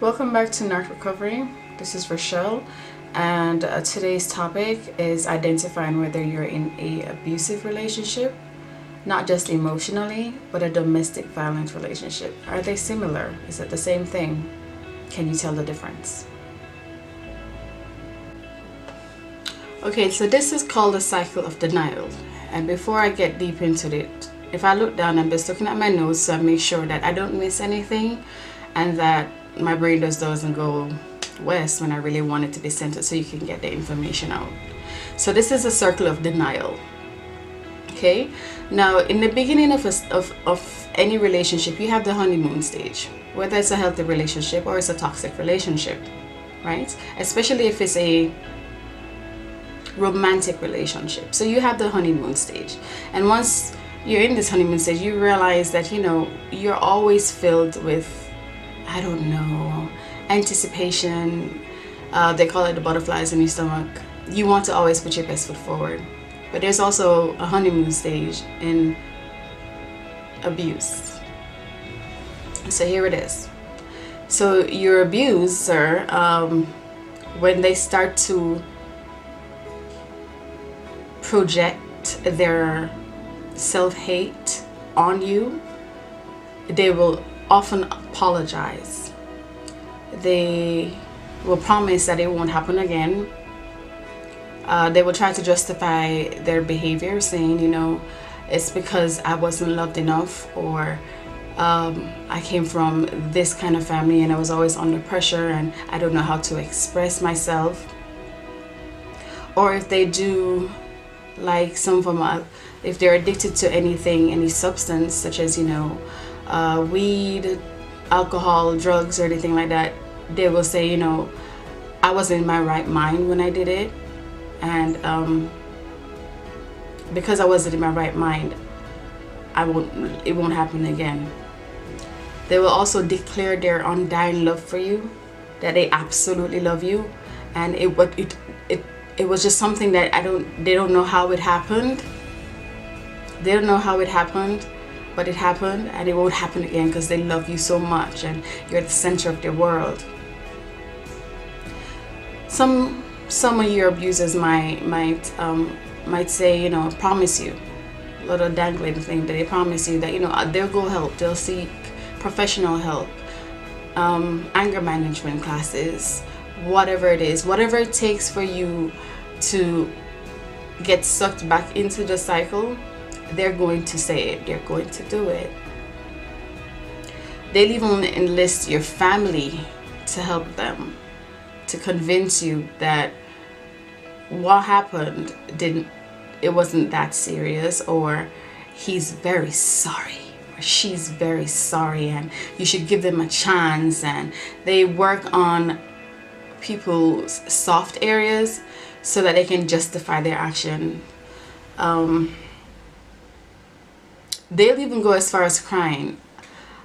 Welcome back to NARC Recovery. This is Rochelle, and today's topic is identifying whether you're in a abusive relationship, not just emotionally, but a domestic violence relationship. Are they similar? Is it the same thing? Can you tell the difference? Okay, so this is called the cycle of denial. And before I get deep into it, if I look down, I'm just looking at my notes so I make sure that I don't miss anything and that my brain just doesn't go west when I really want it to be centered so you can get the information out. So this is a circle of denial. Okay, now in the beginning of any relationship, you have the honeymoon stage, whether it's a healthy relationship or it's a toxic relationship, right? Especially if it's a romantic relationship. So you have the honeymoon stage, and once you're in this honeymoon stage, you realize that you're always filled with, I don't know, anticipation. They call it the butterflies in your stomach. You want to always put your best foot forward. But there's also a honeymoon stage in abuse. So here it is. So your abuser, when they start to project their self-hate on you, they will often apologize. They will promise that it won't happen again. They will try to justify their behavior, saying, it's because I wasn't loved enough, or I came from this kind of family and I was always under pressure and I don't know how to express myself. Or if they do, like some of them, if they're addicted to anything, any substance, such as weed, alcohol, drugs, or anything like that, they will say, I wasn't in my right mind when I did it, and because I wasn't in my right mind, it won't happen again. They will also declare their undying love for you, that they absolutely love you, and it was just something that they don't know how it happened. They don't know how it happened, but it happened, and it won't happen again because they love you so much and you're the center of their world. Some of your abusers might say, promise you, a little dangling thing, that they promise you that they'll go help, they'll seek professional help, anger management classes, whatever it is, whatever it takes for you to get sucked back into the cycle. They're going to say it. They're going to do it. They'll even enlist your family to help them, to convince you that what happened it wasn't that serious, or he's very sorry, or she's very sorry, and you should give them a chance. And they work on people's soft areas so that they can justify their action. They'll even go as far as crying.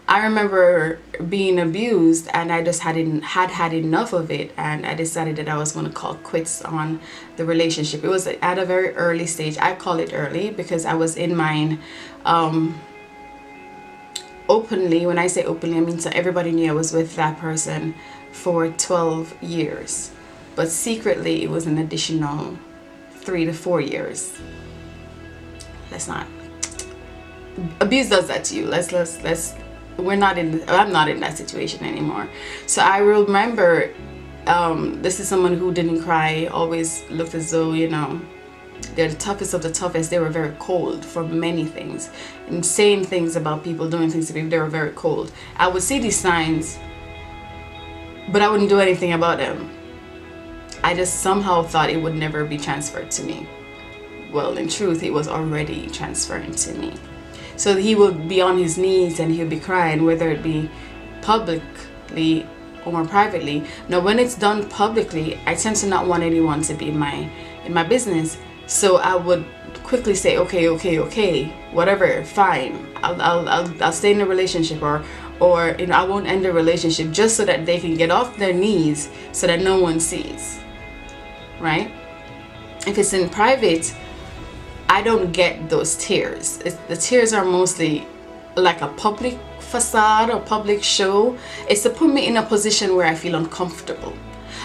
I remember being abused, and I just had enough of it, and I decided that I was going to call quits on the relationship. It was at a very early stage. I call it early because I was in mine openly. When I say openly, I mean so everybody knew I was with that person for 12 years. But secretly, it was an additional 3 to 4 years. Let's not. Abuse does that to you. I'm not in that situation anymore. So I remember, this is someone who didn't cry, always looked as though, they're the toughest of the toughest. They were very cold for many things, and saying things about people, doing things to people. They were very cold. I would see these signs, but I wouldn't do anything about them. I just somehow thought it would never be transferred to me. Well, in truth, it was already transferring to me. So he would be on his knees and he'll be crying, whether it be publicly or privately. Now, when it's done publicly, I tend to not want anyone to be in my business. So I would quickly say, okay, whatever, fine. I'll stay in the relationship, or I won't end the relationship, just so that they can get off their knees so that no one sees, right? If it's in private, I don't get those tears. The tears are mostly like a public facade or public show. It's to put me in a position where I feel uncomfortable,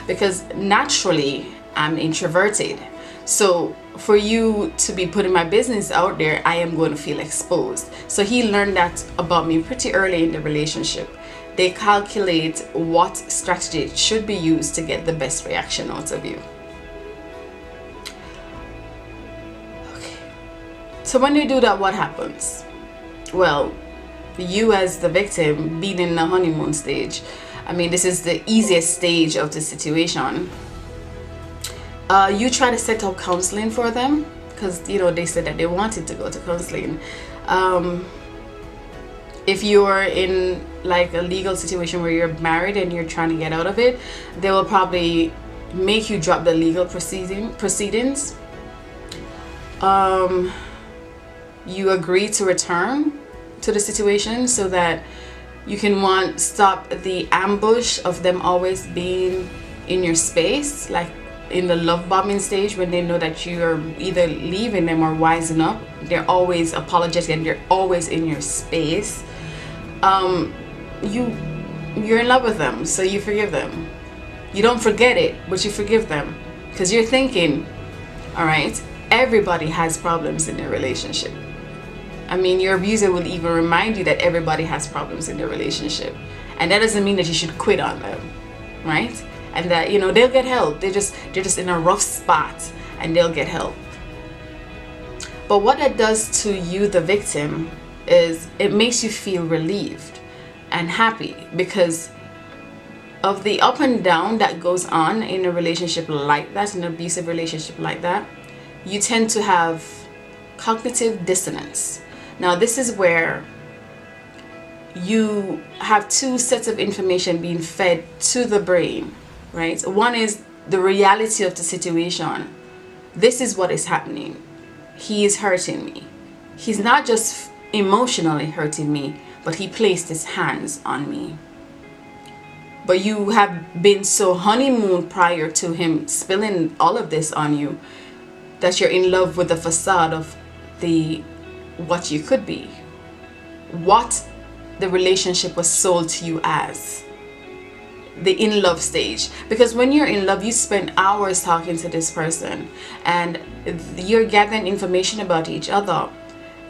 because naturally I'm introverted. So for you to be putting my business out there, I am going to feel exposed. So he learned that about me pretty early in the relationship. They calculate what strategy should be used to get the best reaction out of you. Okay. So when you do that, what happens? Well, you as the victim being in the honeymoon stage, I mean, this is the easiest stage of the situation. You try to set up counseling for them, because, you know, they said that they wanted to go to counseling. If you're in like a legal situation where you're married and you're trying to get out of it, they will probably make you drop the legal proceedings. You agree to return to the situation so that you can stop the ambush of them always being in your space, like in the love bombing stage, when they know that you are either leaving them or wising up. They're always apologetic and they're always in your space. You're in love with them, so you forgive them. You don't forget it, but you forgive them, because you're thinking, all right, everybody has problems in their relationship. I mean, your abuser will even remind you that everybody has problems in their relationship, and that doesn't mean that you should quit on them, right? And that, you know, they'll get help. They're just in a rough spot, and they'll get help. But what that does to you, the victim, is it makes you feel relieved and happy, because of the up and down that goes on in a relationship like that, an abusive relationship like that. You tend to have cognitive dissonance. Now, this is where you have two sets of information being fed to the brain, right? One is the reality of the situation. This is what is happening. He is hurting me. He's not just emotionally hurting me, but he placed his hands on me. But you have been so honeymoon prior to him spilling all of this on you that you're in love with the facade of what you could be, what the relationship was sold to you as, the in love stage. Because when you're in love, you spend hours talking to this person and you're gathering information about each other.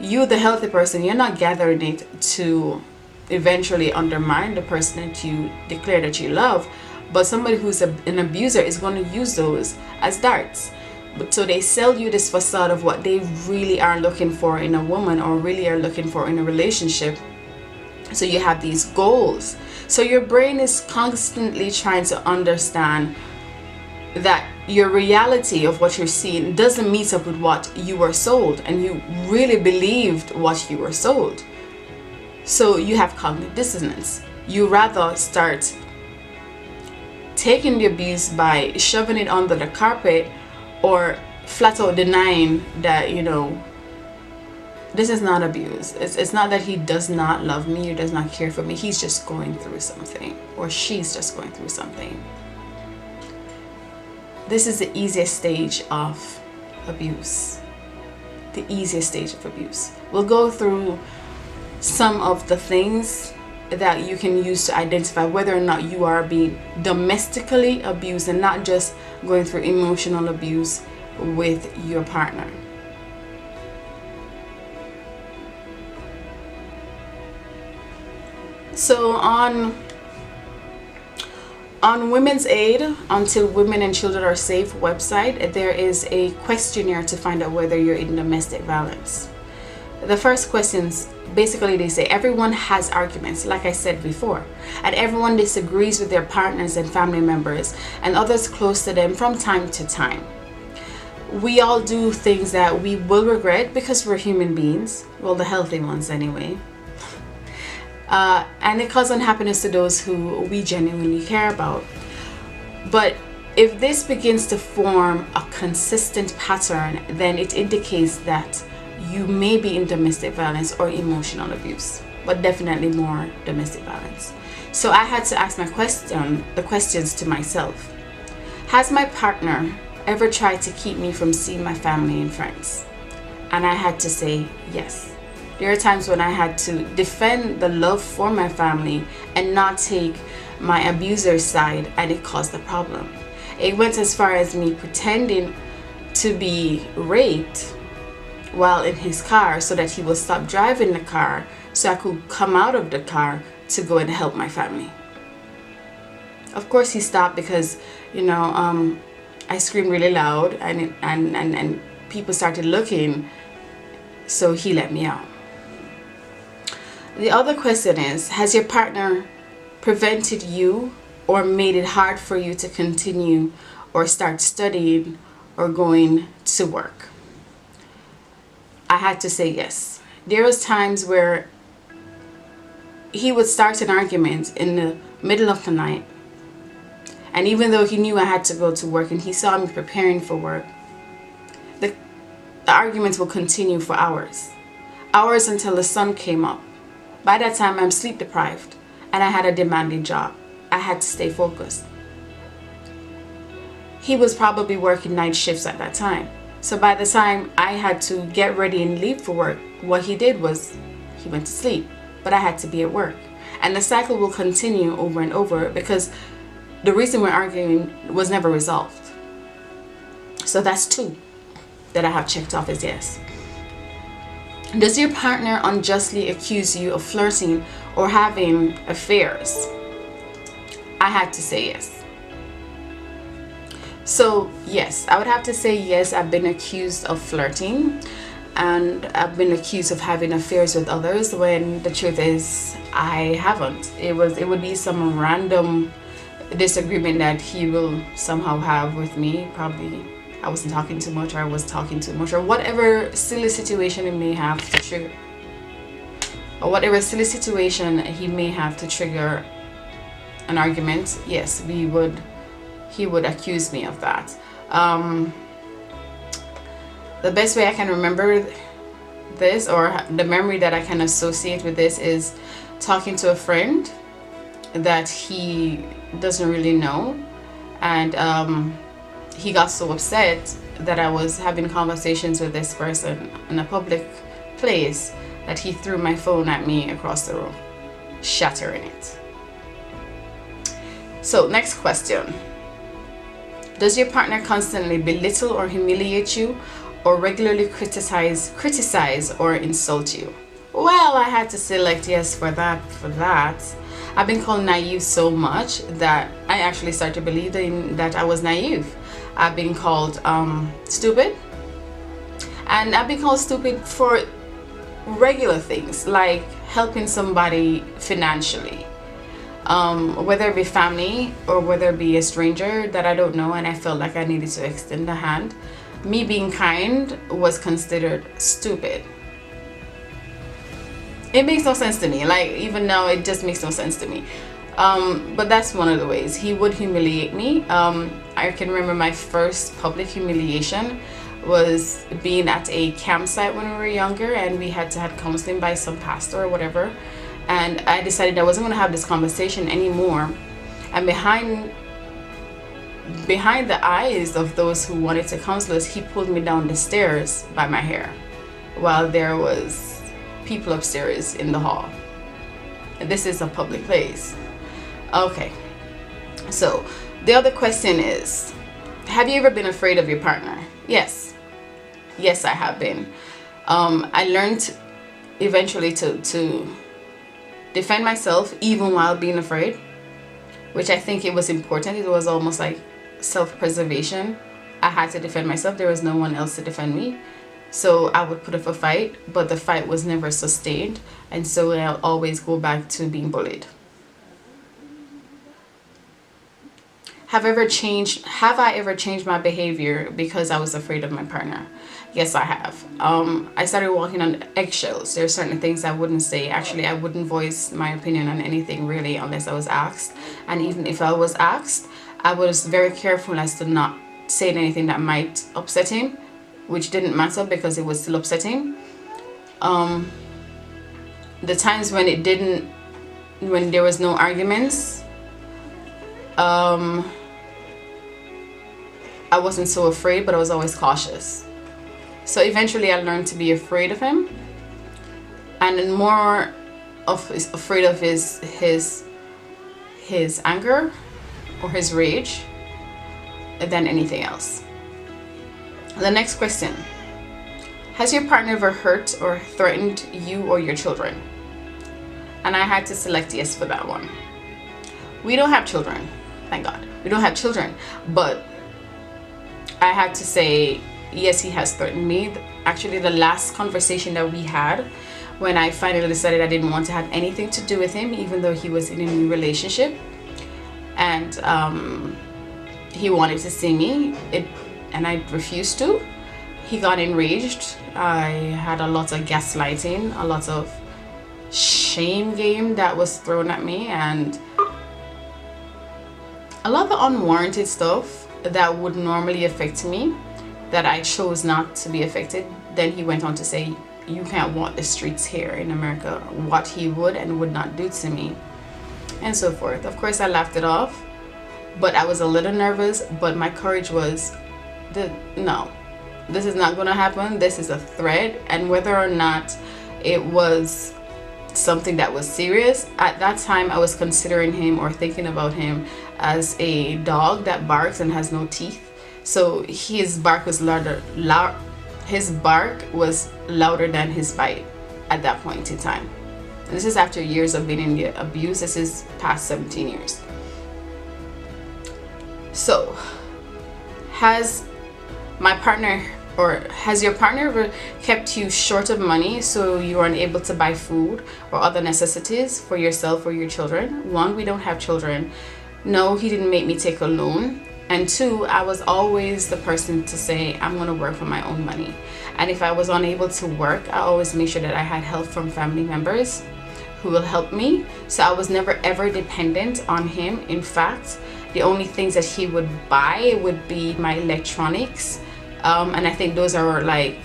You, the healthy person, you're not gathering it to eventually undermine the person that you declare that you love, but somebody who's an abuser is going to use those as darts. But so they sell you this facade of what they really are looking for in a woman, or really are looking for in a relationship. So you have these goals. So your brain is constantly trying to understand that your reality of what you're seeing doesn't meet up with what you were sold, and you really believed what you were sold. So you have cognitive dissonance. You rather start taking the abuse by shoving it under the carpet, or flat out denying that, you know, this is not abuse. It's not that he does not love me or does not care for me. He's just going through something, or she's just going through something. This is the easiest stage of abuse. The easiest stage of abuse. We'll go through some of the things that you can use to identify whether or not you are being domestically abused and not just going through emotional abuse with your partner. So on Women's Aid, Until Women and Children Are Safe website, there is a questionnaire to find out whether you're in domestic violence. The first questions, basically they say everyone has arguments, like I said before, and everyone disagrees with their partners and family members and others close to them from time to time. We all do things that we will regret because we're human beings, well, the healthy ones anyway. And it causes unhappiness to those who we genuinely care about. But if this begins to form a consistent pattern, then it indicates that you may be in domestic violence or emotional abuse, but definitely more domestic violence. So I had to ask the questions to myself. Has my partner ever tried to keep me from seeing my family and friends? And I had to say yes. There are times when I had to defend the love for my family and not take my abuser's side, and it caused a problem. It went as far as me pretending to be raped while in his car so that he will stop driving the car so I could come out of the car to go and help my family. Of course he stopped because, I screamed really loud and people started looking, so he let me out. The other question is, has your partner prevented you or made it hard for you to continue or start studying or going to work? I had to say yes. There was times where he would start an argument in the middle of the night, and even though he knew I had to go to work and he saw me preparing for work, the arguments will continue for hours until the sun came up. By that time I'm sleep deprived and I had a demanding job. I had to stay focused. He was probably working night shifts at that time. So by the time I had to get ready and leave for work, what he did was he went to sleep, but I had to be at work. And the cycle will continue over and over because the reason we're arguing was never resolved. So that's 2 that I have checked off as yes. Does your partner unjustly accuse you of flirting or having affairs? I had to say yes. So yes, I would have to say yes, I've been accused of flirting and I've been accused of having affairs with others when the truth is I haven't. It would be some random disagreement that he will somehow have with me. Probably I wasn't talking too much, or I was talking too much, or whatever silly situation it may have to trigger, or whatever silly situation he may have to trigger an argument. Yes, he would accuse me of that. The best way I can remember this, or the memory that I can associate with this, is talking to a friend that he doesn't really know, and he got so upset that I was having conversations with this person in a public place that he threw my phone at me across the room, shattering it. So next question. Does your partner constantly belittle or humiliate you, or regularly criticize or insult you? Well, I had to select yes for that. I've been called naive so much that I actually started believing that I was naive. I've been called stupid, and I've been called stupid for regular things like helping somebody financially, whether it be family or whether it be a stranger that I don't know and I felt like I needed to extend a hand. Me being kind was considered stupid. It makes no sense to me. Like, even now it just makes no sense to me. But that's one of the ways he would humiliate me. I can remember my first public humiliation was being at a campsite when we were younger, and we had to have counseling by some pastor or whatever, and I decided I wasn't going to have this conversation anymore, and behind the eyes of those who wanted to counsel us, he pulled me down the stairs by my hair while there was people upstairs in the hall. This is a public place. Okay, so the other question is, have you ever been afraid of your partner? Yes, I have been. I learned eventually to defend myself even while being afraid, which I think it was important. It was almost like self-preservation. I had to defend myself. There was no one else to defend me. So I would put up a fight, but the fight was never sustained, and so I'll always go back to being bullied. Have I ever changed my behavior because I was afraid of my partner? Yes, I have. I started walking on eggshells. There are certain things I wouldn't say. Actually, I wouldn't voice my opinion on anything really unless I was asked. And even if I was asked, I was very careful as to not say anything that might upset him, which didn't matter because it was still upsetting. The times when there was no arguments, I wasn't so afraid, but I was always cautious. So eventually I learned to be afraid of him. and more of is afraid of his anger or his rage than anything else. The next question: has your partner ever hurt or threatened you or your children? And I had to select yes for that one. We don't have children, thank God. We don't have children, but I had to say yes, he has threatened me. Actually, the last conversation that we had, when I finally decided I didn't want to have anything to do with him, even though he was in a new relationship, and he wanted to see me, and I refused to. He got enraged. I had a lot of gaslighting, a lot of shame game that was thrown at me, and a lot of unwarranted stuff that would normally affect me that I chose not to be affected. Then he went on to say, you can't walk the streets here in America, what he would and would not do to me, and so forth. Of course, I laughed it off, but I was a little nervous, but my courage was, no, this is not going to happen. This is a threat. And whether or not it was something that was serious, at that time I was considering him or thinking about him as a dog that barks and has no teeth. So his bark was louder than his bite at that point in time. And this is after years of being in the abuse. This is past 17 years. So has your partner ever kept you short of money so you are unable to buy food or other necessities for yourself or your children? One, we don't have children. No, he didn't make me take a loan. And two, I was always the person to say, I'm going to work for my own money. And if I was unable to work, I always made sure that I had help from family members who will help me. So I was never ever dependent on him. In fact, the only things that he would buy would be my electronics. And I think those are like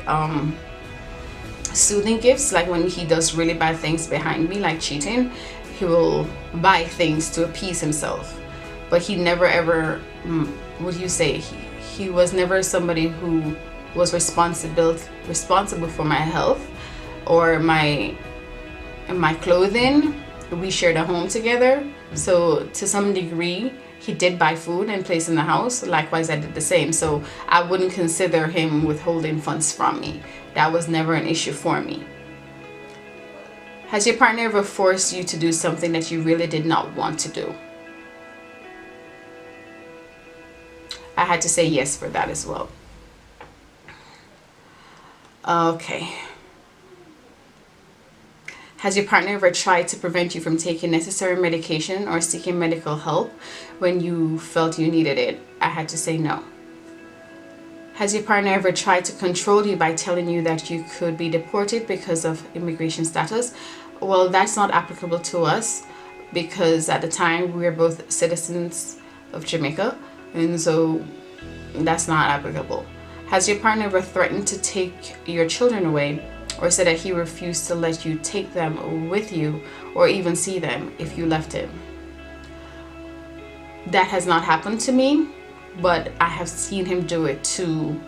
soothing gifts. Like when he does really bad things behind me, like cheating, he will buy things to appease himself. But he never ever, he was never somebody who was responsible for my health or my clothing. We shared a home together, so to some degree he did buy food and place in the house. Likewise, I did the same. So I wouldn't consider him withholding funds from me. That was never an issue for me. Has your partner ever forced you to do something that you really did not want to do? I had to say yes for that as well. Okay. Has your partner ever tried to prevent you from taking necessary medication or seeking medical help when you felt you needed it? I had to say no. Has your partner ever tried to control you by telling you that you could be deported because of immigration status? Well, that's not applicable to us because at the time we were both citizens of Jamaica, and so that's not applicable. Has your partner ever threatened to take your children away or said that he refused to let you take them with you or even see them if you left him? That has not happened to me, but I have seen him do it to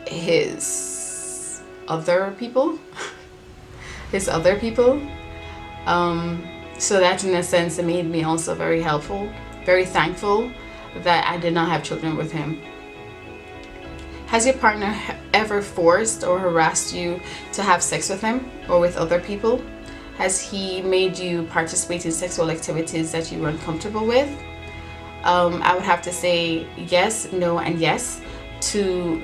his other people. So that in a sense, it made me also very helpful, very thankful that I did not have children with him. Has your partner ever forced or harassed you to have sex with him or with other people? Has he made you participate in sexual activities that you were uncomfortable with? I would have to say yes, no, and yes to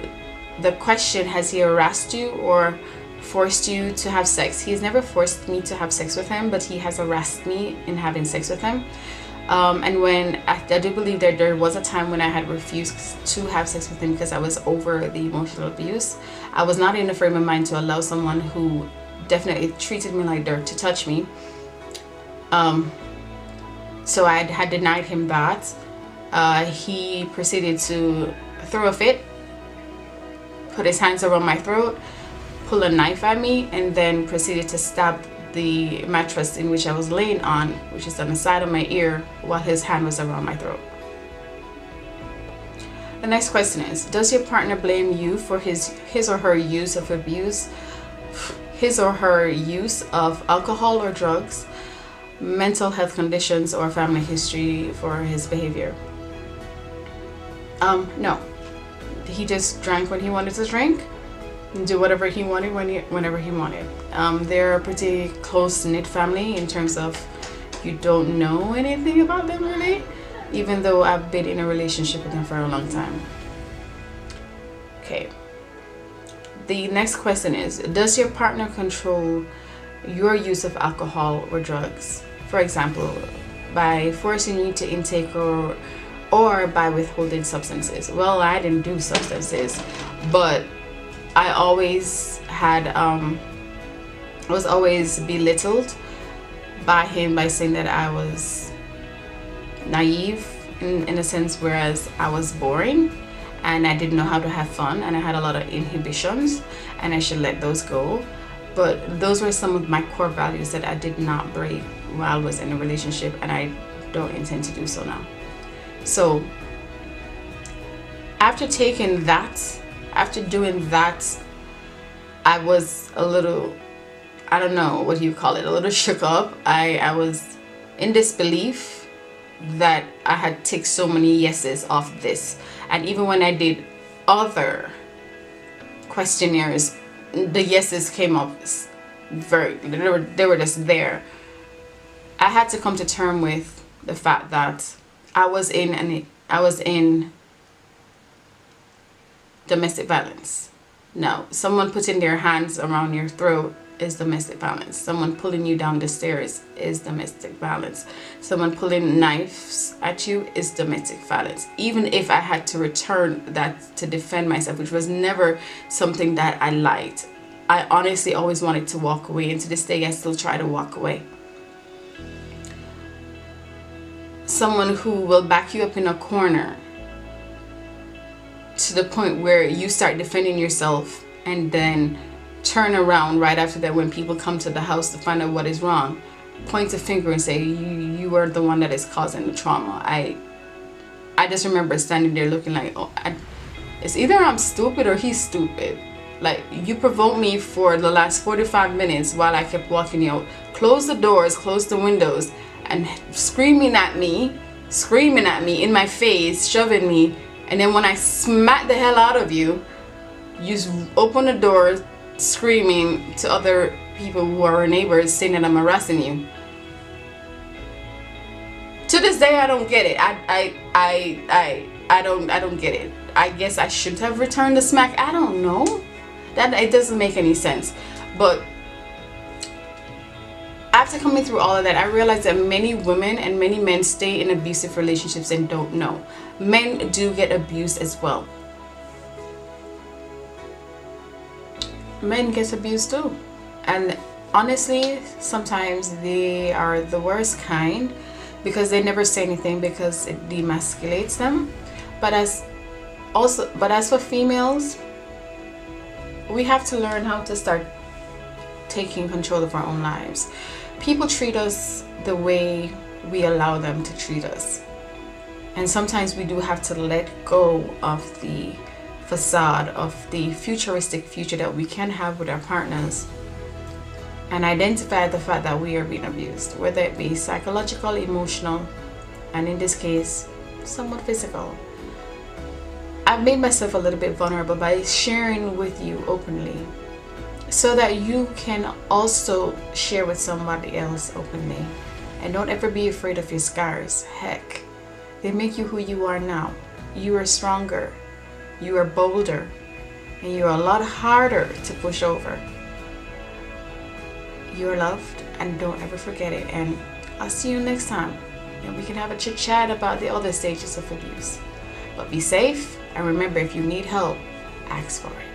the question, has he harassed you or forced you to have sex? He has never forced me to have sex with him, but he has harassed me in having sex with him. And when I do believe that there was a time when I had refused to have sex with him because I was over the emotional abuse. I was not in a frame of mind to allow someone who definitely treated me like dirt to touch me. So I had denied him that. He proceeded to throw a fit, put his hands around my throat, pull a knife at me, and then proceeded to stab the mattress in which I was laying on, which is on the side of my ear, while his hand was around my throat. The next question is, does your partner blame you for his or her use of abuse? his or her use of alcohol or drugs, mental health conditions, or family history for his behavior? No. He just drank when he wanted to drink, and do whatever he wanted whenever he wanted. They're a pretty close-knit family in terms of you don't know anything about them really, even though I've been in a relationship with them for a long time. Okay. The next question is, does your partner control your use of alcohol or drugs? For example, by forcing you to intake or by withholding substances. Well, I didn't do substances, but I always had was always belittled by him by saying that I was naive in a sense, whereas I was boring and I didn't know how to have fun, and I had a lot of inhibitions and I should let those go. But those were some of my core values that I did not break while I was in a relationship, and I don't intend to do so now. So after doing that, I was a little, I don't know what you call it, a little shook up. I was in disbelief that I had ticked so many yeses off this. And even when I did other questionnaires, the yeses came up they were just there. I had to come to terms with the fact that I was in domestic violence. Now, someone putting their hands around your throat is domestic violence. Someone pulling you down the stairs is domestic violence. Someone pulling knives at you is domestic violence. Even if I had to return that to defend myself, which was never something that I liked. I honestly always wanted to walk away, and to this day I still try to walk away. Someone who will back you up in a corner to the point where you start defending yourself and then turn around right after that when people come to the house to find out what is wrong, point a finger and say you are the one that is causing the trauma. I just remember standing there looking like, oh, it's either I'm stupid or he's stupid. Like, you provoked me for the last 45 minutes while I kept walking out. Close the doors, close the windows, and screaming at me in my face, shoving me. And then when I smack the hell out of you, you open the door screaming to other people who are neighbors saying that I'm harassing you. To this day, I don't get it. I don't get it. I guess I should have returned the smack. I don't know. It doesn't make any sense. But after coming through all of that, I realized that many women and many men stay in abusive relationships and don't know. Men do get abused as well. Men get abused too. And honestly, sometimes they are the worst kind because they never say anything because it demasculates them. But as for females, we have to learn how to start taking control of our own lives. People treat us the way we allow them to treat us. And sometimes we do have to let go of the facade of the futuristic future that we can have with our partners and identify the fact that we are being abused, whether it be psychological, emotional, and in this case, somewhat physical. I've made myself a little bit vulnerable by sharing with you openly so that you can also share with somebody else openly. And don't ever be afraid of your scars. Heck, they make you who you are now. You are stronger, you are bolder, and you're a lot harder to push over. You're loved, and don't ever forget it. And I'll see you next time, and we can have a chit chat about the other stages of abuse. But be safe, and remember, if you need help, ask for it.